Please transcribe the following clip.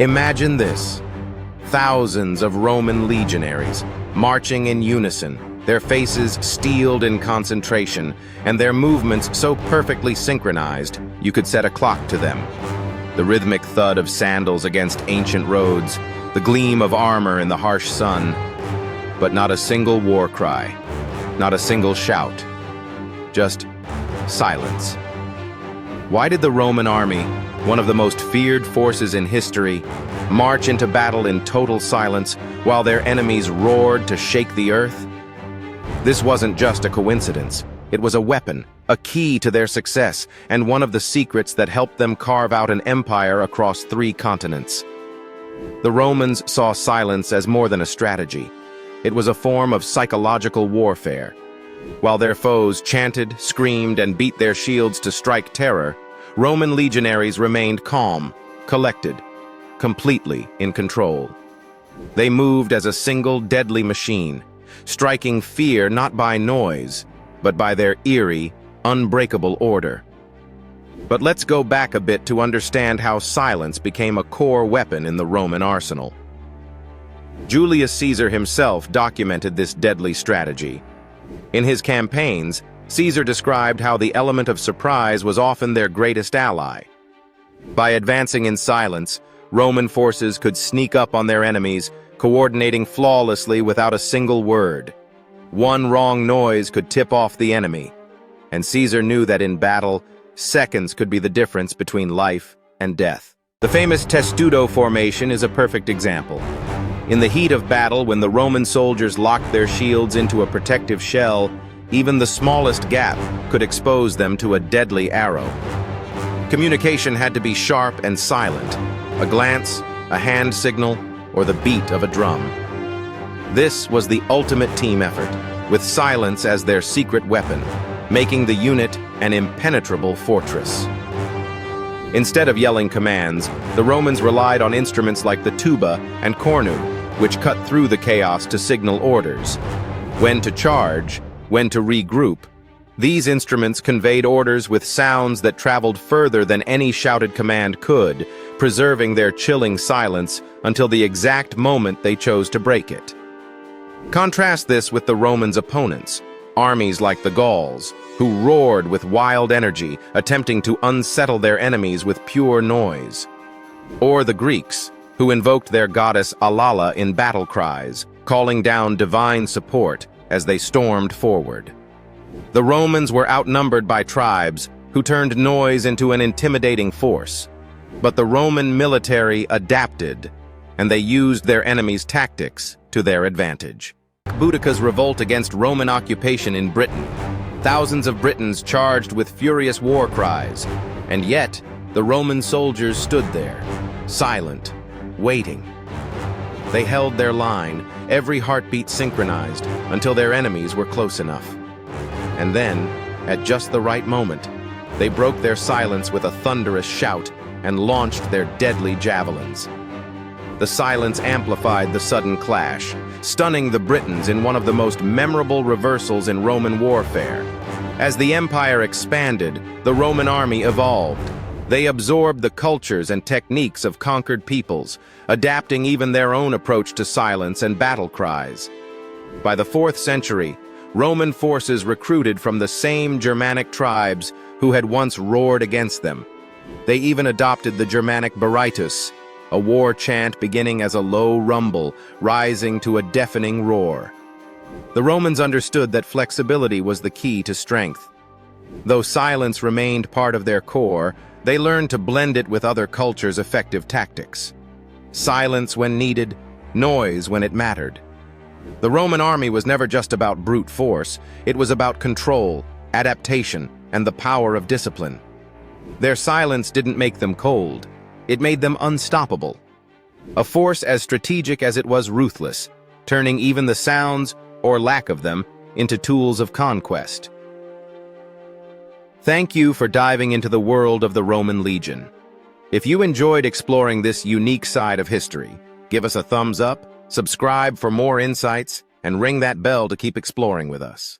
Imagine this. Thousands of Roman legionaries, marching in unison, their faces steeled in concentration, and their movements so perfectly synchronized you could set a clock to them. The rhythmic thud of sandals against ancient roads, the gleam of armor in the harsh sun, but not a single war cry, not a single shout, just silence. Why did the Roman army, one of the most feared forces in history, march into battle in total silence while their enemies roared to shake the earth? This wasn't just a coincidence. It was a weapon, a key to their success, and one of the secrets that helped them carve out an empire across 3 continents. The Romans saw silence as more than a strategy. It was a form of psychological warfare. While their foes chanted, screamed, and beat their shields to strike terror, Roman legionaries remained calm, collected, completely in control. They moved as a single deadly machine, striking fear not by noise, but by their eerie, unbreakable order. But let's go back a bit to understand how silence became a core weapon in the Roman arsenal. Julius Caesar himself documented this deadly strategy. In his campaigns, Caesar described how the element of surprise was often their greatest ally. By advancing in silence, Roman forces could sneak up on their enemies, coordinating flawlessly without a single word. One wrong noise could tip off the enemy, and Caesar knew that in battle, seconds could be the difference between life and death. The famous testudo formation is a perfect example. In the heat of battle, when the Roman soldiers locked their shields into a protective shell, even the smallest gap could expose them to a deadly arrow. Communication had to be sharp and silent, a glance, a hand signal, or the beat of a drum. This was the ultimate team effort, with silence as their secret weapon, making the unit an impenetrable fortress. Instead of yelling commands, the Romans relied on instruments like the tuba and cornu, which cut through the chaos to signal orders. When to charge, when to regroup. These instruments conveyed orders with sounds that traveled further than any shouted command could, preserving their chilling silence until the exact moment they chose to break it. Contrast this with the Romans' opponents, armies like the Gauls, who roared with wild energy, attempting to unsettle their enemies with pure noise. Or the Greeks, who invoked their goddess Alala in battle cries, calling down divine support as they stormed forward. The Romans were outnumbered by tribes who turned noise into an intimidating force. But the Roman military adapted, and they used their enemies' tactics to their advantage. Boudicca's revolt against Roman occupation in Britain. Thousands of Britons charged with furious war cries, and yet the Roman soldiers stood there, silent, waiting. They held their line, every heartbeat synchronized, until their enemies were close enough. And then, at just the right moment, they broke their silence with a thunderous shout and launched their deadly javelins. The silence amplified the sudden clash, stunning the Britons in one of the most memorable reversals in Roman warfare. As the empire expanded, the Roman army evolved. They absorbed the cultures and techniques of conquered peoples, adapting even their own approach to silence and battle cries. By the 4th century, Roman forces recruited from the same Germanic tribes who had once roared against them. They even adopted the Germanic Berytus, a war chant beginning as a low rumble, rising to a deafening roar. The Romans understood that flexibility was the key to strength. Though silence remained part of their core, they learned to blend it with other cultures' effective tactics. Silence when needed, noise when it mattered. The Roman army was never just about brute force, it was about control, adaptation, and the power of discipline. Their silence didn't make them cold, it made them unstoppable. A force as strategic as it was ruthless, turning even the sounds, or lack of them, into tools of conquest. Thank you for diving into the world of the Roman Legion. If you enjoyed exploring this unique side of history, give us a thumbs up, subscribe for more insights, and ring that bell to keep exploring with us.